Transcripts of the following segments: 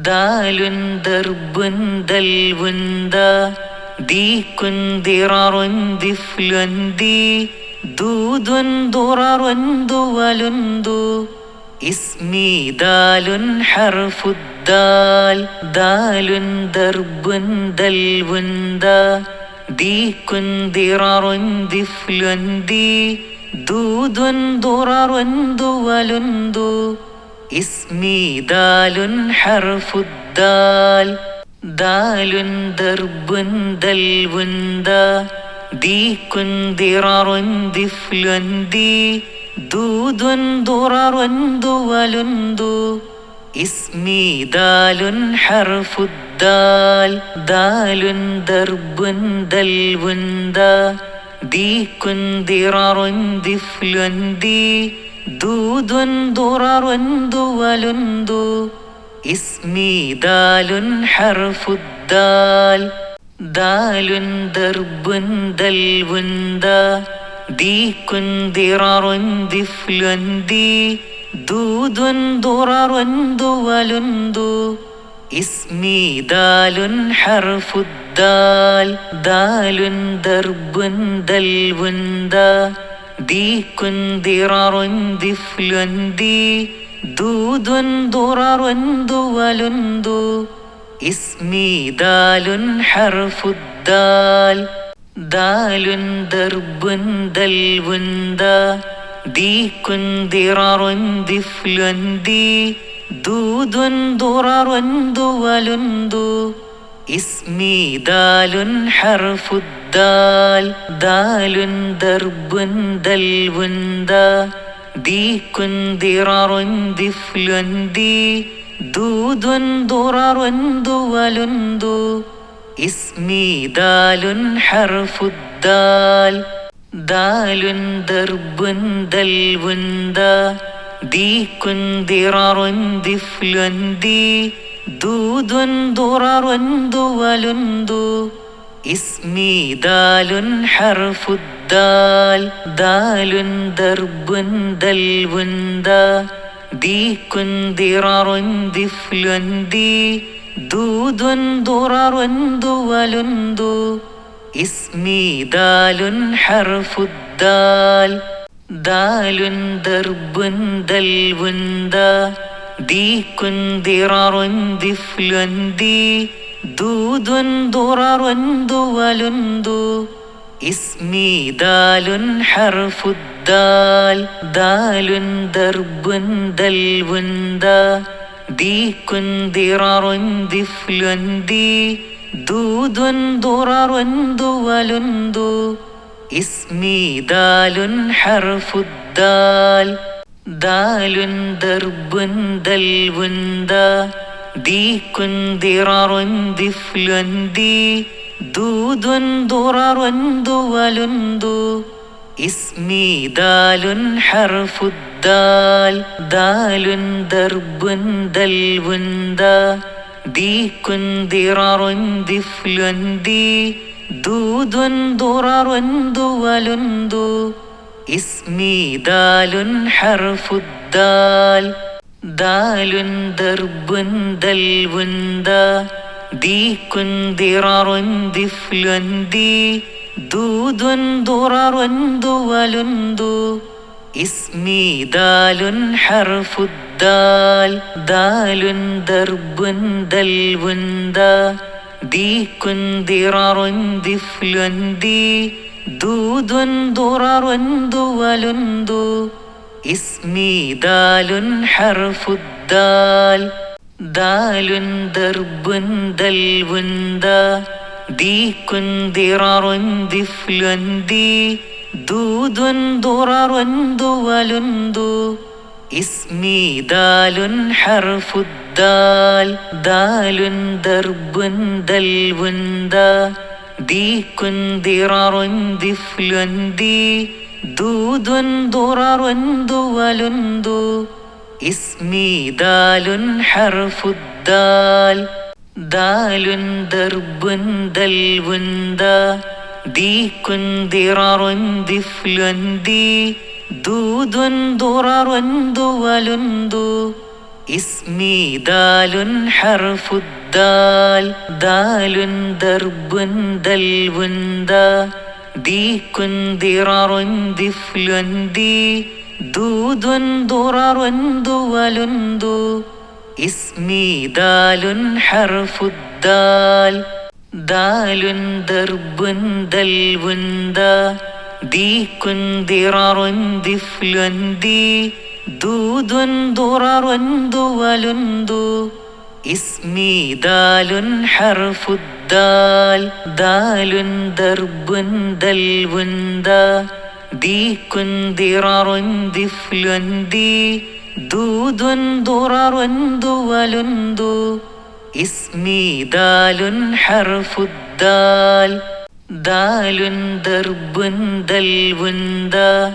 ദാലുൻ ദർബുൻ ദൽവുൻ ദാ ദീകുൻ ദിററുൻ ദിഫ്ലുൻ ദീ ദൂദുൻ ദുററുൻ ദുവലുൻ ദു ഇസ്മി ദാലുൻ ഹർഫുദ്ദാൽ ദാലുൻ ദർബുൻ ദൽവുൻ ദാ ദീകുൻ ദിററുൻ ദിഫ്ലുൻ ദീ ദൂദുൻ ദുററുൻ ദുവലുൻ ദു ഇസ്മി ദാലുൻ ഹർഫുദ്ദാൽ ദാലുൻ ദർബുൻ ദൽവുൻ ദാ ദീകുൻ ദിററുൻ ദിഫ്ലുൻ ദീ ദൂദുൻ ദുററുൻ ദുവലുൻ ദു ഇസ്മി ദാലുൻ ഹർഫുദ്ദാൽ ദാലുൻ ദർബുൻ ദൽവുൻ ദാ ദീകുൻ ദിററുൻ ദിഫ്ലുൻ ദീ ദൂദുൻ ദുററുൻ ദുവലുൻ ദു ഇസ്മി ദാലുൻ ഹർഫുദ്ദാൽ ദാലുൻ ദർബുൻ ദൽവുൻ ദാ ദീകുൻ ദിററുൻ ദിഫ്ലുൻ ദീ ദൂദുൻ ദുററുൻ ദുവലുൻ ദു ഇസ്മി ദാലുൻ ഹർഫുദ്ദാൽ ദാലുൻ ദർബുൻ ദൽവുൻ ദാ ദീകുൻ ദിററുൻ ദിഫ്ലുൻ ദീ ദൂദുൻ ദുററുൻ ദുവലുൻ ദു ഇസ്മി ദാലുൻ ഹർഫുദ്ദാൽ ദാലുൻ ദർബുൻ ദൽവുൻ ദാ ദീകുൻ ദിററുൻ ദിഫ്ലുൻ ദീ ദൂദുൻ ദുററുൻ ദുവലുൻ ദു ഇസ്മി ദാലുൻ ഹർഫുദ്ദാൽ ദാലുൻ ദർബുൻ ദൽവുൻ ദാ ദീകുൻ ദിററുൻ ദിഫ്ലുൻ ദീ ദൂദുൻ ദുററുൻ ദുവലുൻ ദു ഇസ്മി ദാലുൻ ഹർഫുദ്ദാൽ ദാലുൻ ദർബുൻ ദൽവുൻ ദാ ദീകുൻ ദിററുൻ ദിഫ്ലുൻ ദീ ദൂദുൻ ദുററുൻ ദുവലുൻ ദു ഇസ്മി ദാലുൻ ഹർഫുദ്ദാൽ ദാലുൻ ദർബുൻ ദൽവുൻ ദാ ദീകുൻ ദിററുൻ ദിഫ്ലുൻ ദീ ദൂദുൻ ദുററുൻ ദുവലുൻ ദു ഇസ്മി ദാലുൻ ഹർഫുദ്ദാൽ ദാലുൻ ദർബുൻ ദൽവുൻ ദാ ദീകുൻ ദിററുൻ ദിഫ്ലുൻ ദീ ദൂദുൻ ദുററുൻ ദുവലുൻ ദു ഇസ്മി ദാലുൻ ഹർഫുദ്ദാൽ ദാലുൻ ദർബുൻ ദൽവുൻ ദാ ദീകുൻ ദിററുൻ ദിഫ്ലുൻ ദീ ദൂദുൻ ദുററുൻ ദുവലുൻ ദു ഇസ്മി ദാലുൻ ഹർഫുദ്ദാൽ ദാലുൻ ദർബുൻ ദൽവുൻ ദാ ദീകുൻ ദിററുൻ ദിഫ്ലുൻ ദീ ദൂദുൻ ദുററുൻ ദുവലുൻ ദു ഇസ്മി ദാലുൻ ഹർഫുദ്ദാൽ ദാലുൻ ദർബുൻ ദൽവുൻ ദാ ദീകുൻ ദിററുൻ ദിഫ്ലുൻ ദീ ദൂദുൻ ദുററുൻ ദുവലുൻ ദു ഇസ്മി ദാലുൻ ഹർഫുദ്ദാൽ ദാലുൻ ദർബുൻ ദൽവുൻ ദാ ദീകുൻ ദിററുൻ ദിഫ്ലുൻ ദീ ദൂദുൻ ദുററുൻ ദുവലുൻ ദു ഇസ്മി ദാലുൻ ഹർഫുദ്ദാൽ ദാലുൻ ദർബുൻ ദൽവുൻ ദാ ദീകുൻ ദിററുൻ ദിഫ്ലുൻ ദീ ദൂദുൻ ദുററുൻ ദുവലുൻ ദു ഇസ്മി ദാലുൻ ഹർഫുദ്ദാൽ ദാലുൻ ദർബുൻ ദൽവുൻ ദാ ദീകുൻ ദിററുൻ ദിഫ്ലുൻ ദീ ദൂദുൻ ദുററുൻ ദുവലുൻ ദു ഇസ്മി ദാലുൻ ഹർഫുദ്ദാൽ ദാലുൻ ദർബുൻ ദൽവുൻ ദാ ദീകുൻ ദിററുൻ ദിഫ്ലുൻ ദീ ദൂദുൻ ദുററുൻ ദുവലുൻ ദു ഇസ്മി ദാലുൻ ഹർഫുദ്ദാൽ ദാലുൻ ദർബുൻ ദൽവുൻ ദാ ദീകുൻ ദിററുൻ ദിഫ്ലുൻ ദീ ദൂദുൻ ദുററുൻ ദുവലുൻ ദു اسمي دال حرف الدال دال درب دلو دا ديك ضرر دفل دي دود ضرر دول دو اسمي دال حرف الدال دال درب دلو دا ديك ضرر دفل دي دود ضرر دول دو اسمي دال حرف الدال دال درب دلو دا ديك ضرر دفل دي دود ضرر دول دو اسمي دال حرف الدال دال درب دلو دا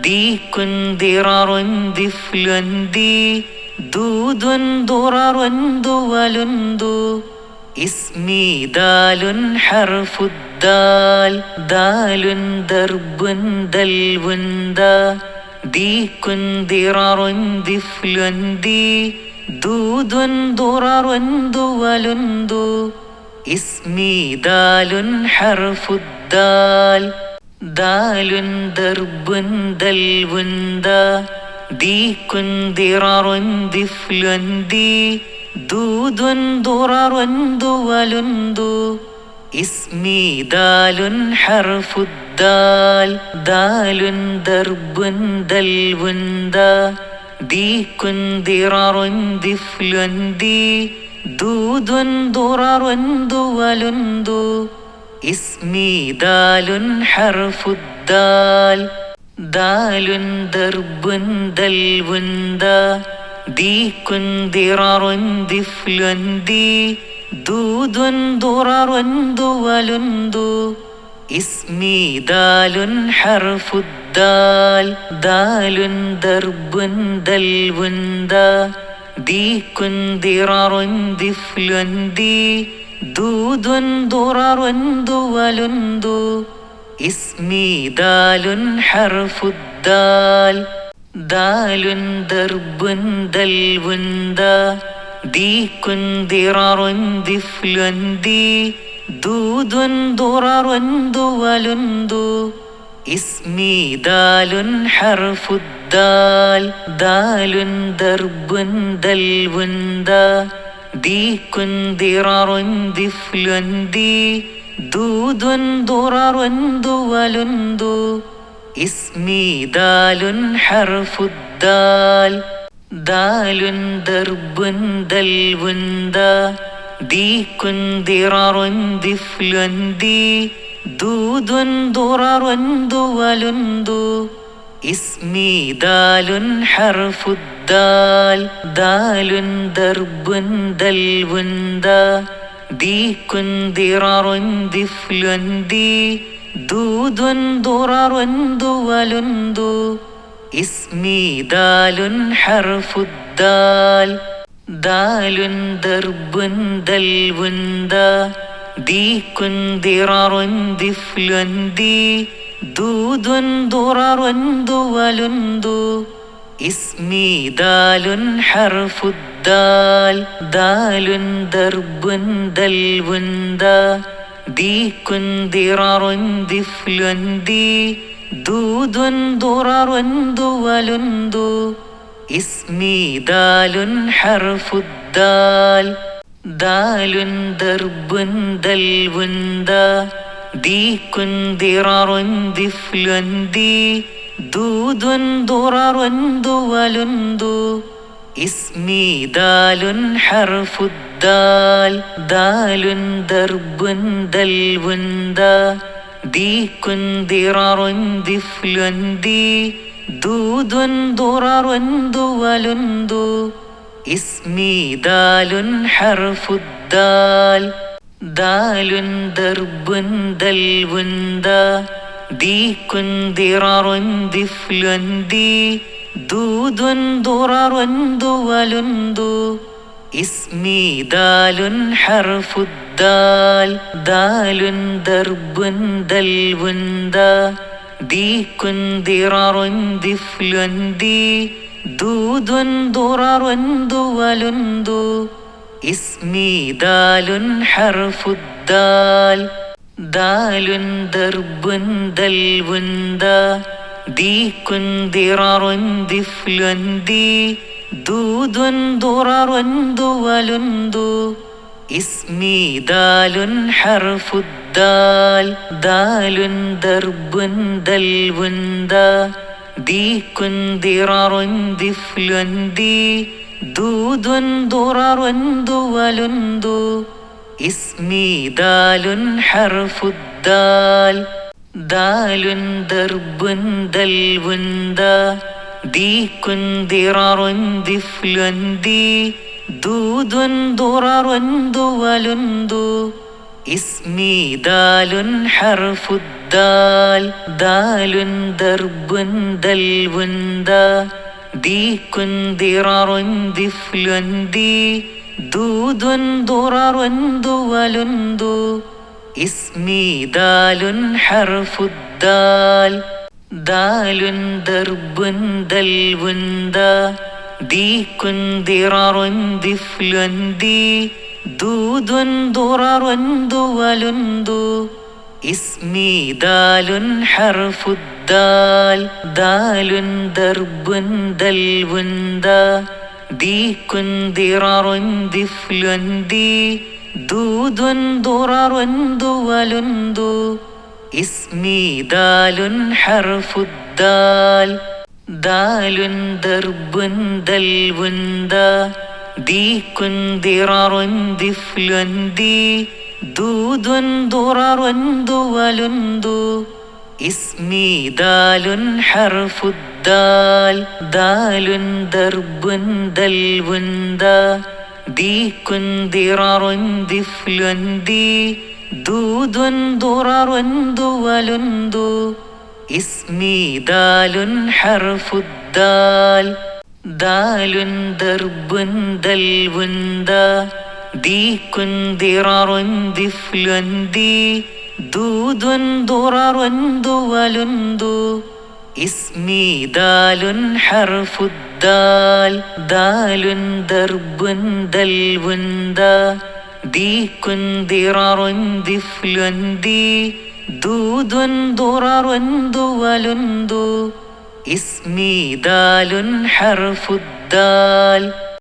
ديك ضرر دفل دي دود ضرر دول دو اسمي دال حرف الدال دال درب دلو دا ديك ضرر دفل دي دود ضرر دول دو اسمي دال حرف الدال دال درب دلو دا ديك ضرر دفل دي دود ضرر دول دو اسمي دال حرف الدال دال درب دلو دا ديك ضرر دفل دي دود ضرر دول دو اسمي دال حرف الدال دال درب دلو دا ديك ضرر دفل دي دود ضرر دول دو اسمي دال حرف الدال دال درب دلو دا ديك ضرر دفل دي دود ضرر دول دو اسمي دال حرف الدال دال درب دلو دا ديك ضرر دفل دي دود ضرر دول دو اسمي دال حرف الدال دال درب دلو دا ديك ضرر دفل دي دود ضرر دول دو اسمي دال حرف الدال دال درب دلو دا ديك ضرر دفل دي دود ضرر دول دو اسمي دال حرف الدال دال درب دلو دا ديك ضرر دفل دي دود ضرر دول دو اسمي دال حرف الدال دال درب دلو دا ديك ضرر دفل دي دود ضرر دول دو اسمي دال حرف الدال دال درب دلو دا ديك ضرر دفل دي دود ضرر دول دو اسمي دال حرف الدال دال درب دلو دا ديك ضرر دفل دي دود ضرر دول دو اسمي دال حرف الدال دال درب دلو دا ديك ضرر دفل دي دود ضرر دول دو اسمي دال حرف الدال دال درب دلو دا ديك ضرر دفل دي دود ضرر دول دو اسمي دال حرف الدال دال درب دلو دا ديك ضرر دفل دي ദൂദുൻ ദുററുൻ ദുവലുൻ ദു ഇസ്മി ദാലുൻ ഹർഫുദ്ദാൽ ദാലുൻ ദർബുൻ ദൽവുൻ ദാ ദീകുൻ ദിററുൻ ദിഫ്ലുൻ ദി ദൂദുൻ ദുററുൻ ദുവലുൻ ദു ഇസ്മി ദാലുൻ ഹർഫുദ്ദാൽ ദാലുൻ ദർബുൻ ദൽവുൻ ദാ ദീകുൻ ദിററുൻ ദിഫ്ലുൻ ദി ദൂദുൻ ദുററുൻ ദുവലുൻ ദു ഇസ്മി ദാലുൻ ഹർഫുദ്ദാൽ ദാലുൻ ദർബുൻ ദൽവുൻ ദാ ദീകുൻ ദിററുൻ ദിഫ്ലുൻ ദി ദൂദുൻ ദുററുൻ ദുവലുൻ ദു ഇസ്മി ദാലുൻ ഹർഫുദ്ദാൽ ദാലുൻ ദർബുൻ ദൽവുൻ ദാ ദീകുൻ ദിററുൻ ദിഫ്ലുൻ ദി ദൂദുൻ ദുററുൻ ദുവലുൻ ദു ഇസ്മി ദാലുൻ ഹർഫുദ്ദാൽ ദാലുൻ ദർബുൻ ദൽവുൻ ദാ ദീകുൻ ദിററുൻ ദിഫ്ലുൻ ദി ദൂദുൻ ദുററുൻ ദുവലുൻ ദു ഇസ്മി ദാലുൻ ഹർഫുദ്ദാൽ ദാലുൻ ദർബുൻ ദൽവുൻ ദാ ദീകുൻ ദിററുൻ ദിഫ്ലുൻ ദി ദൂദുൻ ദുററുൻ ദുവലുൻ ദു ഇസ്മി ദാലുൻ ഹർഫുദ്ദാൽ ദാലുൻ ദർബുൻ ദൽവുൻ ദാ ദീകുൻ ദിററുൻ ദിഫ്ലുൻ ദി ദൂദുൻ ദുററുൻ ദുവലുൻ ദു ഇസ്മി ദാലുൻ ഹർഫുദ്ദാൽ ദാലുൻ ദർബുൻ ദൽവുൻ ദാ ദീകുൻ ദിററുൻ ദിഫ്ലുൻ ദി ദൂദുൻ ദുററുൻ ദുവലുൻ ദു ഇസ്മി ദാലുൻ ഹർഫുദ്ദാൽ ദാലുൻ ദർബുൻ ദൽവുൻ ദാ ദീകുൻ ദിററുൻ ദിഫ്ലുൻ ദി ദൂദുൻ ദുററുൻ ദുവലുൻ ദു ഇസ്മി ദാലുൻ ഹർഫുദ്ദാൽ ദാലുൻ ദർബുൻ ദൽവുൻ ദാ ദീകുൻ ദിററുൻ ദിഫ്ലുൻ ദി ദൂദുൻ ദുററുൻ ദുവലുൻ ദു ഇസ്മി ദാലുൻ ഹർഫുദ്ദാൽ